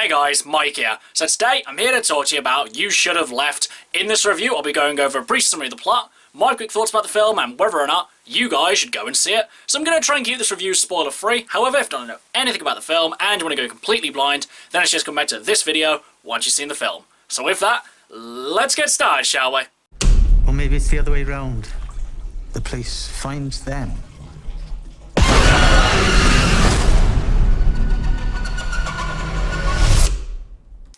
Hey guys, Mike here. So today I'm here to talk to you about You Should Have Left. In this review I'll be going over a brief summary of the plot, my quick thoughts about the film and whether or not you guys should go and see it. So I'm going to try and keep this review spoiler free. However, if you don't know anything about the film and you want to go completely blind, then it's just come back to this video once you've seen the film. So with that, let's get started, shall we? Or maybe it's the other way round. The police finds them.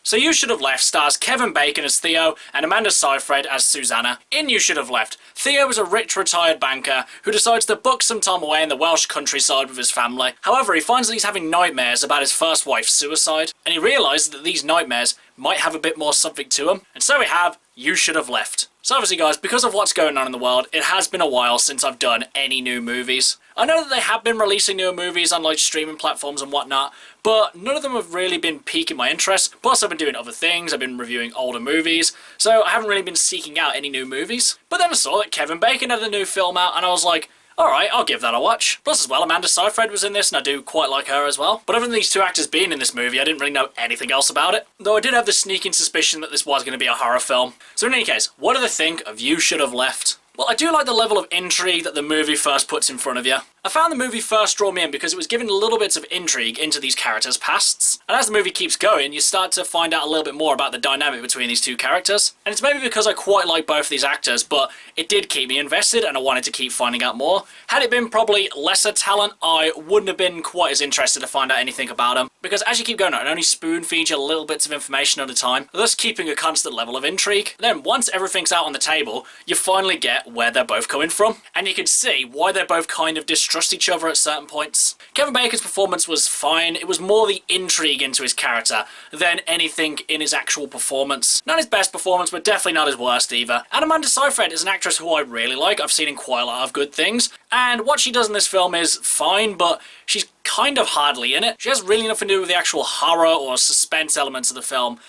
So You Should Have Left stars Kevin Bacon as Theo and Amanda Seyfried as Susanna. In You Should Have Left, Theo is a rich retired banker who decides to book some time away in the Welsh countryside with his family. However, he finds that he's having nightmares about his first wife's suicide, and he realises that these nightmares might have a bit more something to them. And so we have You Should Have Left. So obviously guys, because of what's going on in the world, it has been a while since I've done any new movies. I know that they have been releasing newer movies on like streaming platforms and whatnot, but none of them have really been piquing my interest. Plus I've been doing other things, I've been reviewing older movies, so I haven't really been seeking out any new movies. But then I saw that Kevin Bacon had a new film out and I was like, alright, I'll give that a watch. Plus as well, Amanda Seyfried was in this and I do quite like her as well. But other than these two actors being in this movie, I didn't really know anything else about it. Though I did have the sneaking suspicion that this was going to be a horror film. So in any case, what do they think of You Should Have Left? Well, I do like the level of intrigue that the movie first puts in front of you. I found the movie first draw me in because it was giving little bits of intrigue into these characters' pasts. And as the movie keeps going, you start to find out a little bit more about the dynamic between these two characters. And it's maybe because I quite like both these actors, but it did keep me invested and I wanted to keep finding out more. Had it been probably lesser talent, I wouldn't have been quite as interested to find out anything about them. Because as you keep going on, it only spoon feeds you little bits of information at a time, thus keeping a constant level of intrigue. Then once everything's out on the table, you finally get where they're both coming from. And you can see why they both kind of distrust each other at certain points. Kevin Bacon's performance was fine. It was more the intrigue into his character than anything in his actual performance. Not his best performance, but definitely not his worst either. And Amanda Seyfried is an actress who I really like. I've seen in quite a lot of good things. And what she does in this film is fine, but she's kind of hardly in it. She has really nothing to do with the actual horror or suspense elements of the film.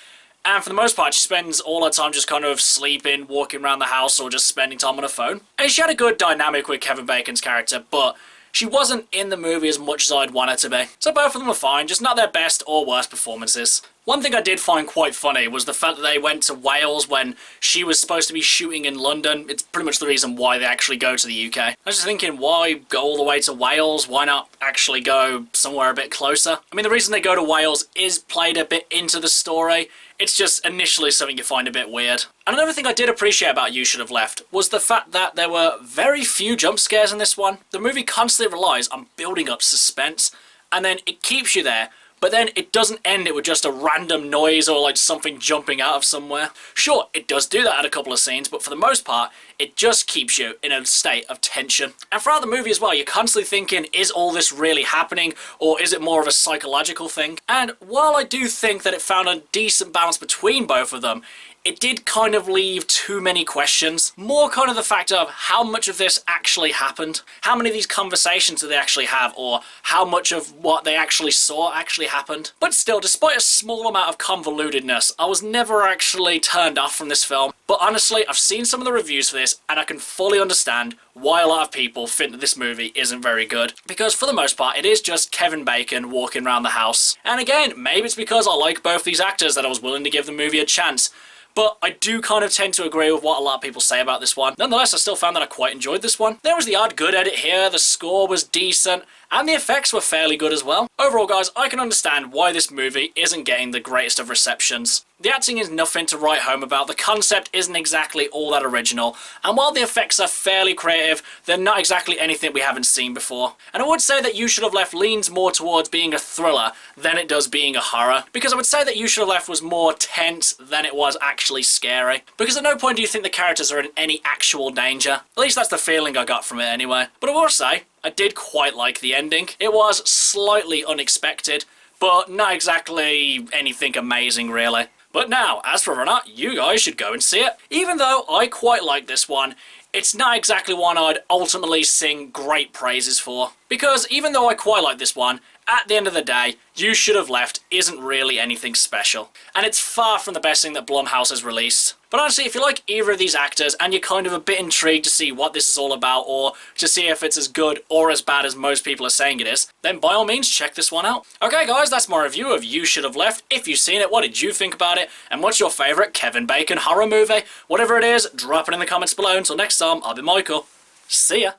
And for the most part, she spends all her time just kind of sleeping, walking around the house, or just spending time on her phone. And she had a good dynamic with Kevin Bacon's character, but she wasn't in the movie as much as I'd want her to be. So both of them were fine, just not their best or worst performances. One thing I did find quite funny was the fact that they went to Wales when she was supposed to be shooting in London. It's pretty much the reason why they actually go to the UK. I was just thinking, why go all the way to Wales? Why not actually go somewhere a bit closer? I mean, the reason they go to Wales is played a bit into the story. It's just initially something you find a bit weird. And another thing I did appreciate about You Should Have Left was the fact that there were very few jump scares in this one. The movie constantly relies on building up suspense, and then it keeps you there, but then it doesn't end it with just a random noise or like something jumping out of somewhere. Sure, it does do that at a couple of scenes, but for the most part, it just keeps you in a state of tension. And throughout the movie as well, you're constantly thinking, is all this really happening, or is it more of a psychological thing? And while I do think that it found a decent balance between both of them, it did kind of leave too many questions. More kind of the fact of how much of this actually happened. How many of these conversations do they actually have, or how much of what they actually saw actually happened. But still, despite a small amount of convolutedness, I was never actually turned off from this film. But honestly, I've seen some of the reviews for this, and I can fully understand why a lot of people think that this movie isn't very good. Because for the most part, it is just Kevin Bacon walking around the house. And again, maybe it's because I like both these actors that I was willing to give the movie a chance. But I do kind of tend to agree with what a lot of people say about this one. Nonetheless, I still found that I quite enjoyed this one. There was the odd good edit here, the score was decent, and the effects were fairly good as well. Overall, guys, I can understand why this movie isn't getting the greatest of receptions. The acting is nothing to write home about, the concept isn't exactly all that original, and while the effects are fairly creative, they're not exactly anything we haven't seen before. And I would say that You Should Have Left leans more towards being a thriller than it does being a horror, because I would say that You Should Have Left was more tense than it was actually scary. Because at no point do you think the characters are in any actual danger. At least that's the feeling I got from it anyway. But I will say, I did quite like the ending. It was slightly unexpected, but not exactly anything amazing really. But now, as for whether or not you guys should go and see it, even though I quite like this one, it's not exactly one I'd ultimately sing great praises for. Because even though I quite like this one, at the end of the day, You Should Have Left isn't really anything special. And it's far from the best thing that Blumhouse has released. But honestly, if you like either of these actors and you're kind of a bit intrigued to see what this is all about or to see if it's as good or as bad as most people are saying it is, then by all means check this one out. Okay guys, that's my review of You Should Have Left. If you've seen it, what did you think about it? And what's your favourite Kevin Bacon horror movie? Whatever it is, drop it in the comments below. Until next time, I'll be Michael. See ya!